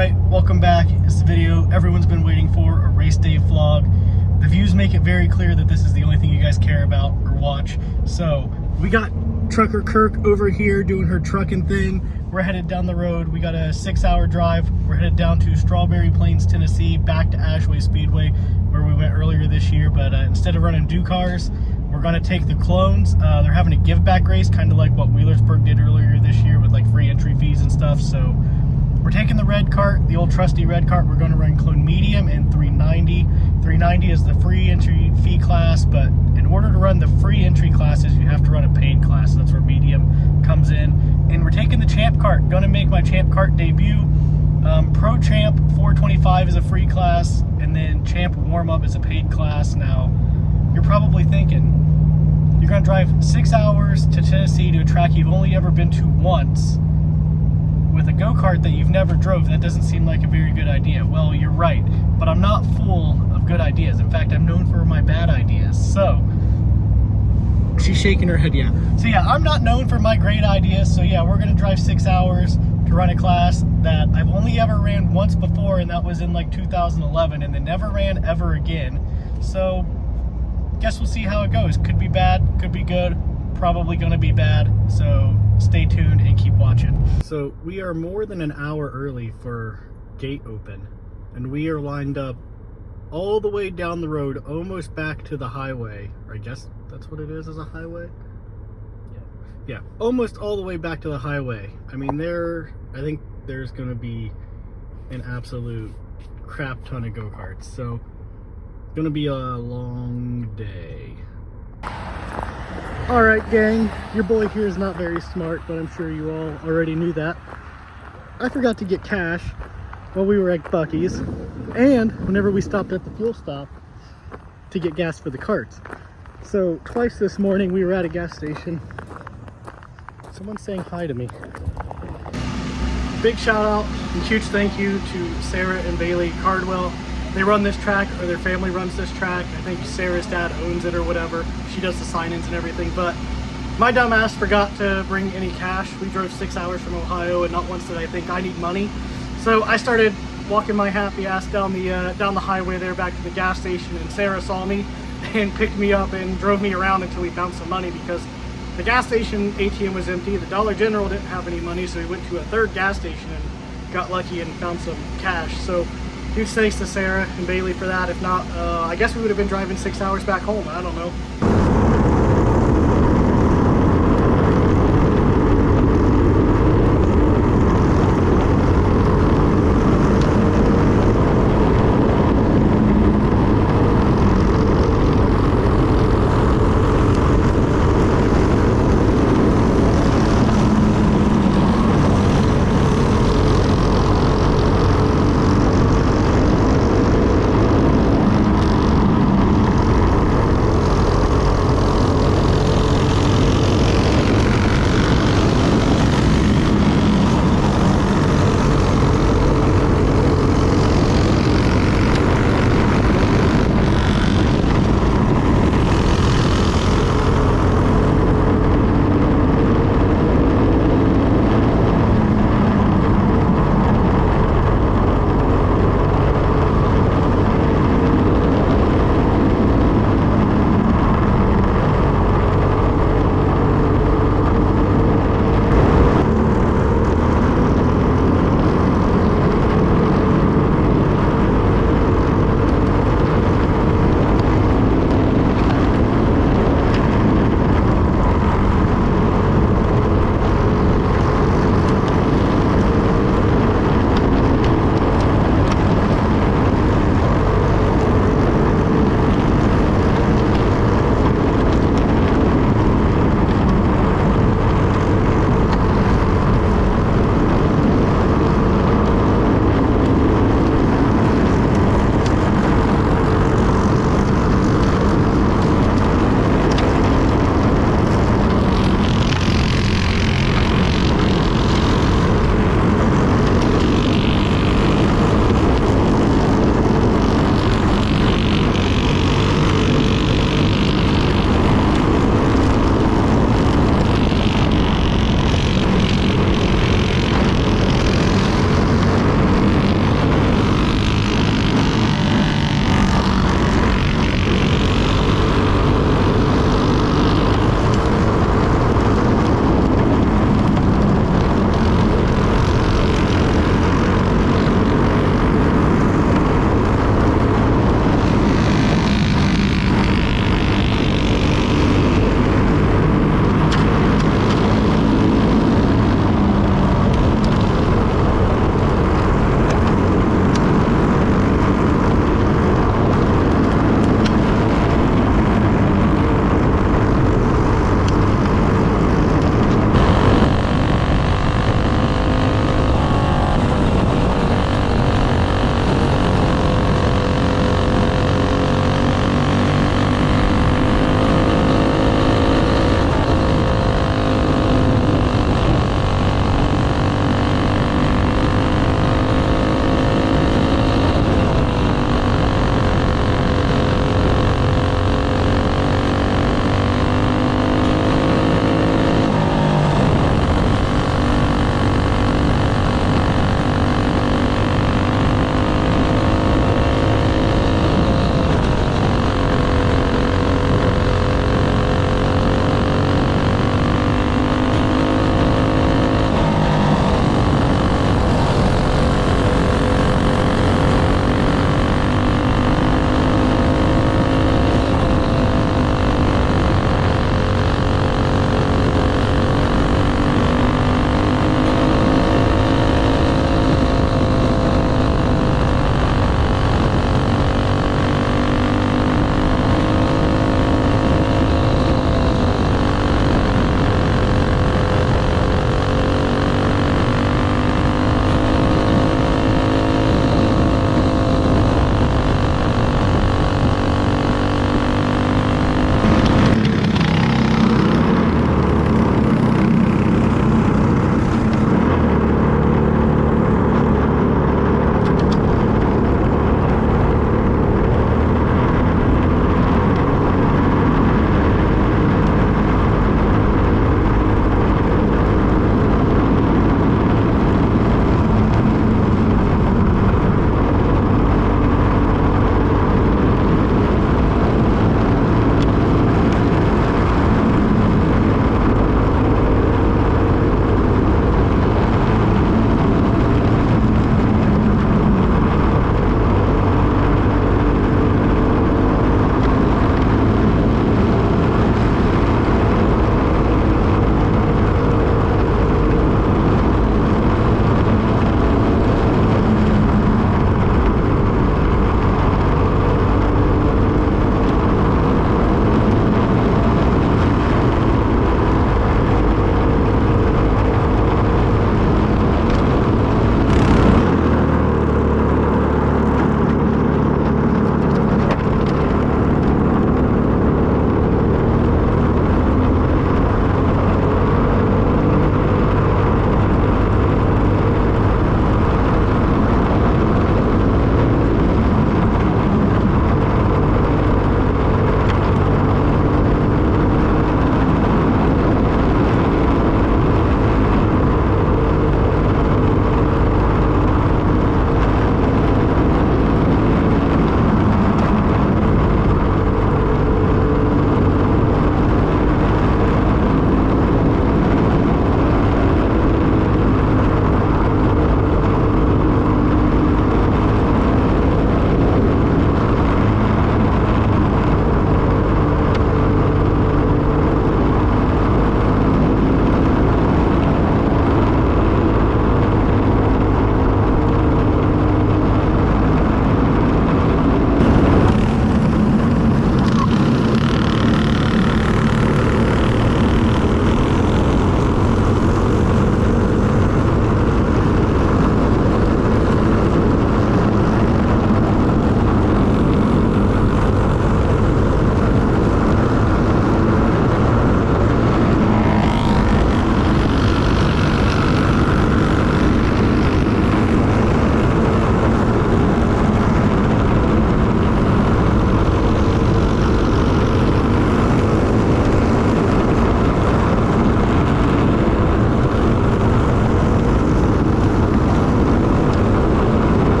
Alright, welcome back. It's the video everyone's been waiting for, a race day vlog. The views make it very clear that this is the only thing you guys care about or watch. So, we got Trucker Kirk over here doing her trucking thing. We're headed down the road. We got a 6-hour drive. We're headed down to Strawberry Plains, Tennessee, back to Ashway Speedway, where we went earlier this year. But instead of running cars, we're going to take the clones. They're having a give back race, kind of like what Wheelersburg did earlier this year with like free entry fees and stuff. So we're taking the red cart, the old trusty red cart. We're going to run clone medium and 390. 390 is the free entry fee class, but in order to run the free entry classes, you have to run a paid class. That's where medium comes in. And we're taking the champ cart. Going to make my champ cart debut. Pro champ 425 is a free class, and then champ warm up is a paid class. Now, you're probably thinking, you're going to drive 6 hours to Tennessee to a track you've only ever been to once with a go-kart that you've never drove. That doesn't seem like a very good idea. Well, you're right, but I'm not full of good ideas. In fact, I'm known for my bad ideas. So, she's shaking her head, yeah. So yeah, I'm not known for my great ideas. So yeah, we're gonna drive 6 hours to run a class that I've only ever ran once before, and that was in like 2011, and then never ran ever again. So, guess we'll see how it goes. Could be bad, could be good, probably gonna be bad. So stay tuned and keep watching. So we are more than an hour early for gate open, and we are lined up all the way down the road, almost back to the highway. Or I guess that's what it is, as a highway? Yeah, almost all the way back to the highway. I mean, I think there's gonna be an absolute crap ton of go-karts. So gonna be a long day. All right, gang, your boy here is not very smart, but I'm sure you all already knew that. I forgot to get cash while we were at Buc-ee's, and whenever we stopped at the fuel stop to get gas for the carts. So twice this morning we were at a gas station. Someone's saying hi to me. Big shout out and huge thank you to Sarah and Bailey Cardwell. They run this track, or their family runs this track. I think Sarah's dad owns it or whatever. She does the sign-ins and everything, but my dumb ass forgot to bring any cash. We drove 6 hours from Ohio, and not once did I think I need money. So I started walking my happy ass down the highway there back to the gas station, and Sarah saw me and picked me up and drove me around until we found some money, because the gas station ATM was empty. The Dollar General didn't have any money, so we went to a third gas station and got lucky and found some cash. So huge thanks to Sarah and Bailey for that. If not, I guess we would have been driving 6 hours back home. I don't know.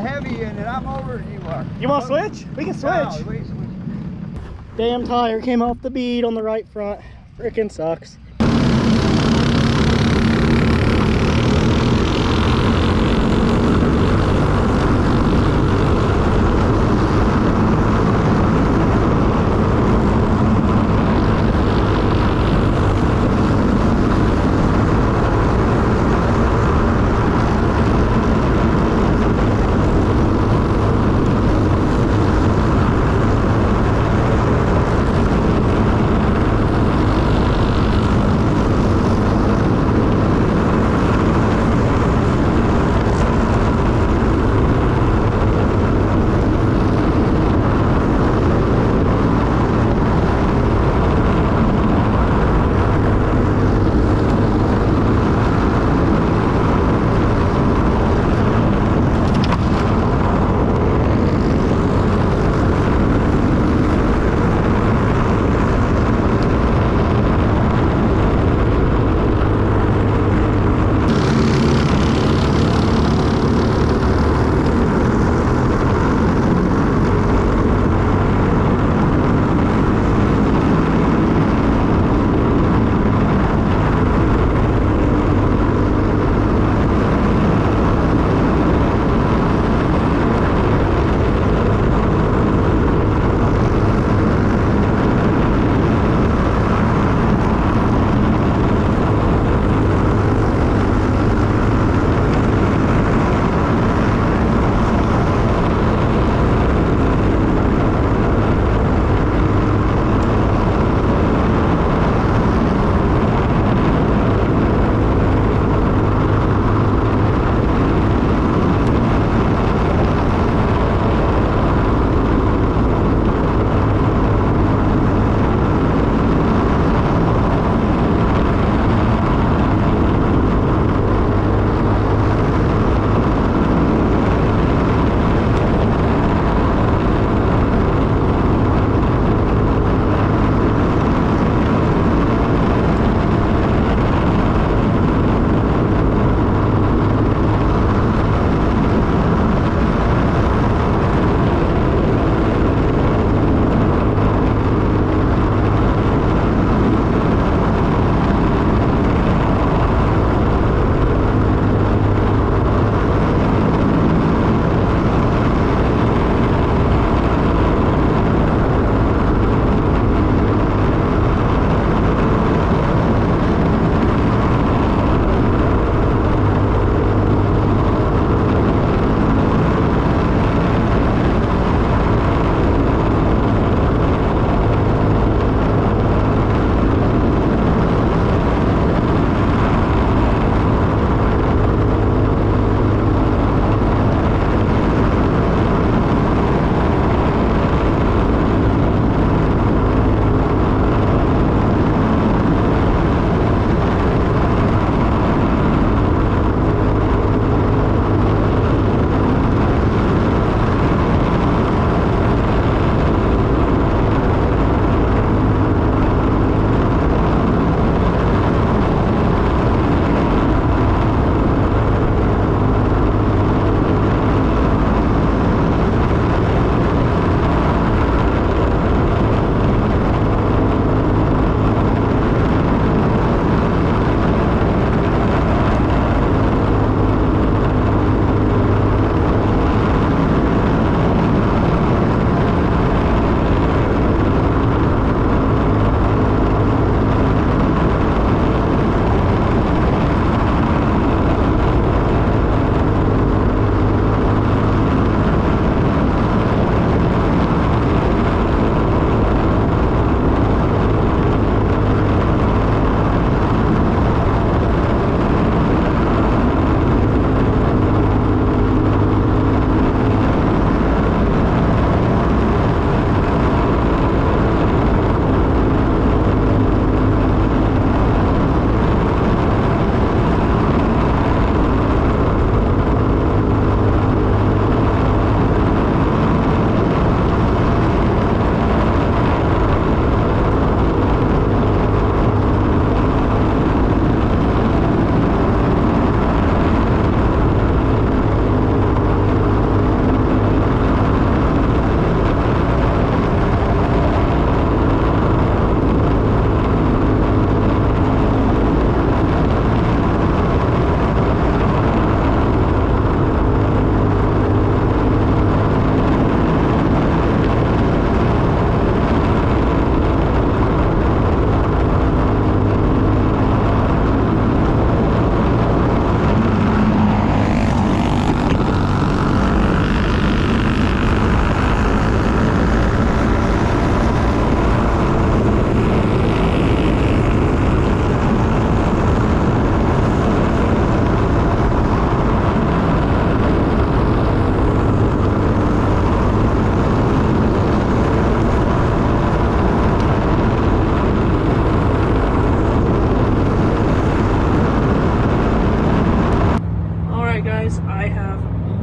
the heavy in it. I'm over it. You are. You want to switch? We can switch. No, we switch. Damn tire came off the bead on the right front. Frickin' sucks.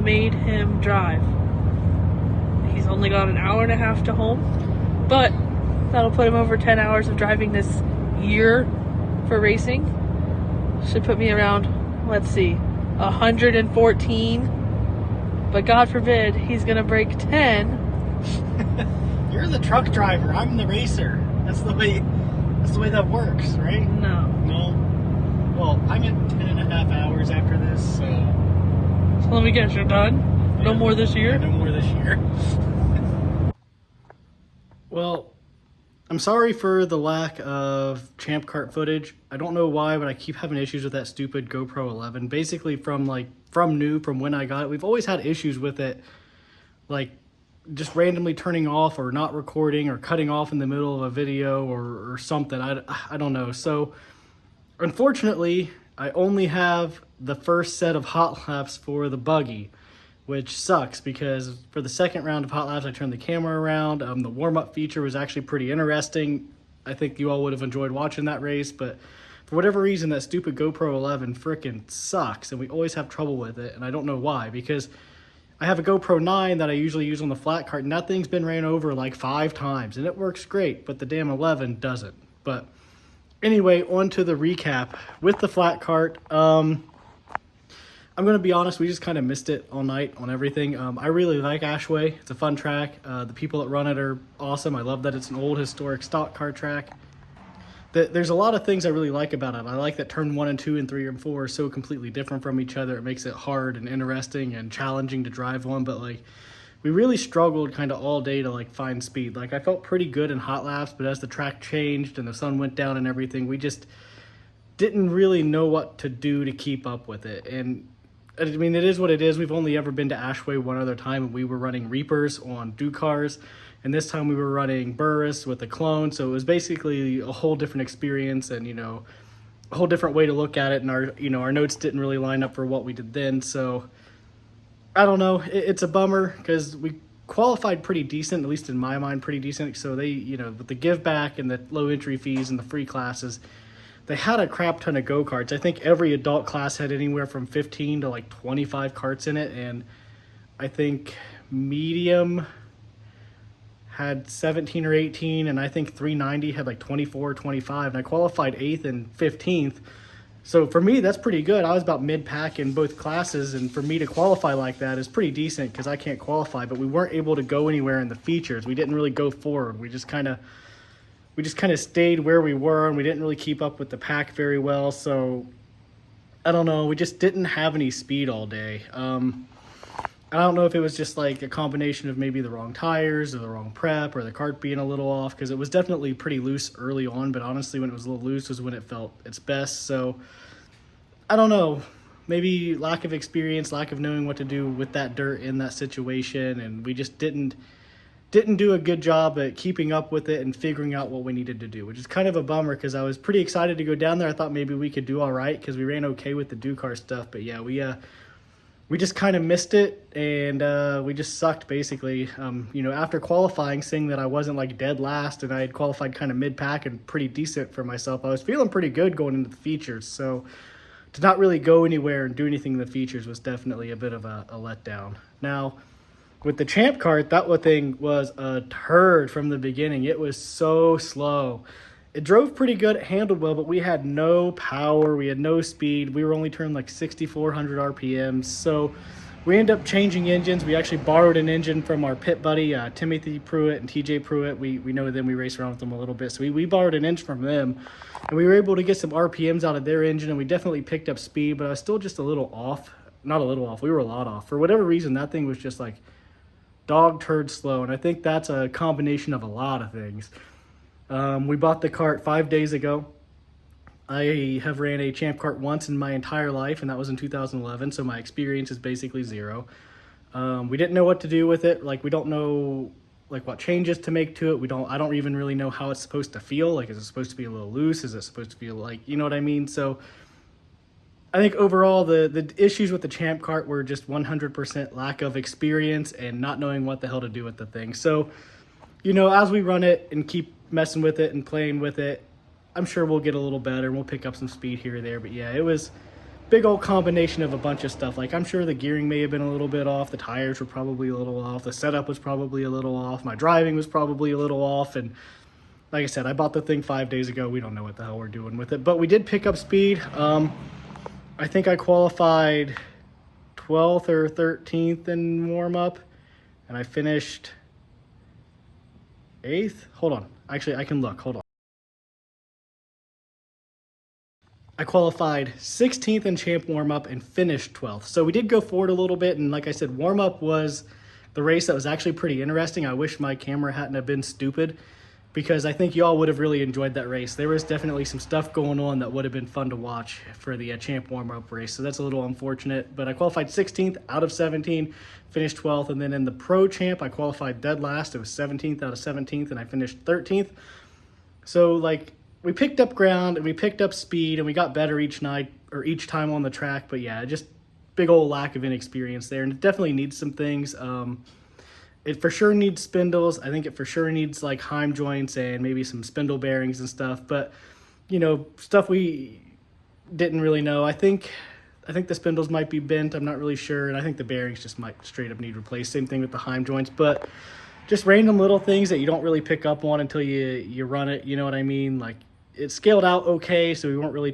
made him drive. He's only got an hour and a half to home, but that'll put him over 10 hours of driving this year for racing. Should put me around, let's see, 114. But God forbid he's gonna break 10. You're the truck driver. I'm the racer. That's the way that works, right? No. Well, I'm at 10 and a half hours after this, so let me guess, you're done? No more this year? Yeah, no more this year. Well, I'm sorry for the lack of Champ Kart footage. I don't know why, but I keep having issues with that stupid GoPro 11. Basically from when I got it, we've always had issues with it, like just randomly turning off or not recording or cutting off in the middle of a video or something. I don't know. So unfortunately, I only have the first set of hot laps for the buggy, which sucks because for the second round of hot laps, I turned the camera around. The warm-up feature was actually pretty interesting. I think you all would have enjoyed watching that race, but for whatever reason, that stupid GoPro 11 frickin' sucks, and we always have trouble with it, and I don't know why, because I have a GoPro 9 that I usually use on the flat cart, and that thing's been ran over like 5 times, and it works great, but the damn 11 doesn't. But anyway, on to the recap. With the flat cart, I'm going to be honest, we just kind of missed it all night on everything. I really like Ashway. It's a fun track. The people that run it are awesome. I love that it's an old historic stock car track. There's a lot of things I really like about it. I like that turn 1 and 2 and 3 and 4 are so completely different from each other. It makes it hard and interesting and challenging to drive on, but like we really struggled kind of all day to like find speed. Like I felt pretty good in hot laps, but as the track changed and the sun went down and everything, we just didn't really know what to do to keep up with it. And I mean, it is what it is. We've only ever been to Ashway one other time, and we were running Reapers on Dukars, and this time we were running Burris with a clone, so it was basically a whole different experience and, you know, a whole different way to look at it, and our notes didn't really line up for what we did then, so I don't know. It's a bummer because we qualified pretty decent, at least in my mind, pretty decent, so they, you know, with the give back and the low entry fees and the free classes, they had a crap ton of go-karts. I think every adult class had anywhere from 15 to like 25 karts in it, and I think medium had 17 or 18, and I think 390 had like 24 or 25, and I qualified 8th and 15th. So for me, that's pretty good. I was about mid-pack in both classes, and for me to qualify like that is pretty decent because I can't qualify, but we weren't able to go anywhere in the features. We didn't really go forward. We just kind of stayed where we were, and we didn't really keep up with the pack very well. So I don't know. We just didn't have any speed all day. I don't know if it was just like a combination of maybe the wrong tires or the wrong prep or the cart being a little off, because it was definitely pretty loose early on, but honestly when it was a little loose was when it felt its best. So I don't know, maybe lack of experience, lack of knowing what to do with that dirt in that situation, and we just didn't do a good job at keeping up with it and figuring out what we needed to do, which is kind of a bummer because I was pretty excited to go down there. I thought maybe we could do all right because we ran okay with the Dukar stuff, but yeah, we just kind of missed it, and we just sucked basically. You know, after qualifying, seeing that I wasn't like dead last and I had qualified kind of mid-pack and pretty decent for myself, I was feeling pretty good going into the features. So to not really go anywhere and do anything in the features was definitely a bit of a letdown. Now, with the Champ Kart, that thing was a turd from the beginning. It was so slow. It drove pretty good, it handled well, but we had no power, we had no speed. We were only turning like 6,400 RPMs. So we ended up changing engines. We actually borrowed an engine from our pit buddy, Timothy Prewitt and TJ Prewitt. We know them, we race around with them a little bit. So we borrowed an engine from them, and we were able to get some RPMs out of their engine, and we definitely picked up speed, but I was still just a little off. Not a little off, we were a lot off. For whatever reason, that thing was just like dog turd slow, and I think that's a combination of a lot of things. We bought the cart 5 days ago. I have ran a Champ Kart once in my entire life, and that was in 2011, so my experience is basically zero. We didn't know what to do with it. Like, we don't know like what changes to make to it. I don't even really know how it's supposed to feel. Like, is it supposed to be a little loose? Is it supposed to feel like, you know what I mean? So I think overall the issues with the Champ Kart were just 100% lack of experience and not knowing what the hell to do with the thing. So, you know, as we run it and keep messing with it and playing with it, I'm sure we'll get a little better and we'll pick up some speed here or there. But yeah, it was big old combination of a bunch of stuff. Like, I'm sure the gearing may have been a little bit off, the tires were probably a little off, the setup was probably a little off, my driving was probably a little off, and like I said, I bought the thing 5 days ago. We don't know what the hell we're doing with it, but we did pick up speed. I think I qualified 12th or 13th in warm-up, and I finished 8th. Hold on. Actually, I can look. Hold on. I qualified 16th in champ warm-up and finished 12th. So we did go forward a little bit, and like I said, warm-up was the race that was actually pretty interesting. I wish my camera hadn't have been stupid, because I think y'all would have really enjoyed that race. There was definitely some stuff going on that would have been fun to watch for the champ warm-up race, so that's a little unfortunate. But I qualified 16th out of 17, finished 12th, and then in the pro champ, I qualified dead last. It was 17th out of 17th, and I finished 13th. So, like, we picked up ground, and we picked up speed, and we got better each night, or each time on the track. But yeah, just big old lack of inexperience there, and it definitely needs some things. It for sure needs spindles. I think it for sure needs like Heim joints and maybe some spindle bearings and stuff. But, you know, stuff we didn't really know. I think the spindles might be bent. I'm not really sure. And I think the bearings just might straight up need replaced. Same thing with the Heim joints. But just random little things that you don't really pick up on until you run it. You know what I mean? Like, it scaled out okay, so we weren't really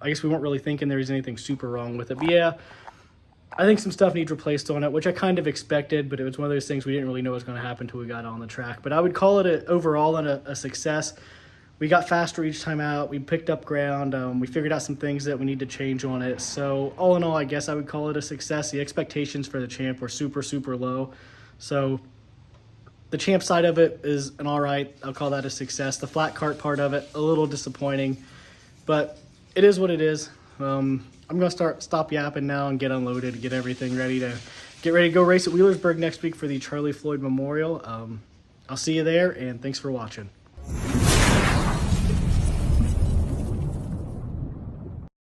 I guess we weren't really thinking there was anything super wrong with it. But yeah, I think some stuff needs replaced on it, which I kind of expected, but it was one of those things we didn't really know was going to happen until we got on the track. But I would call it overall a success. We got faster each time out. We picked up ground. We figured out some things that we need to change on it. So all in all, I guess I would call it a success. The expectations for the champ were super, super low. So the champ side of it is an all right. I'll call that a success. The flat cart part of it, a little disappointing, but it is what it is. I'm going to stop yapping now and get unloaded, get everything ready to go race at Wheelersburg next week for the Charlie Floyd Memorial. I'll see you there, and thanks for watching.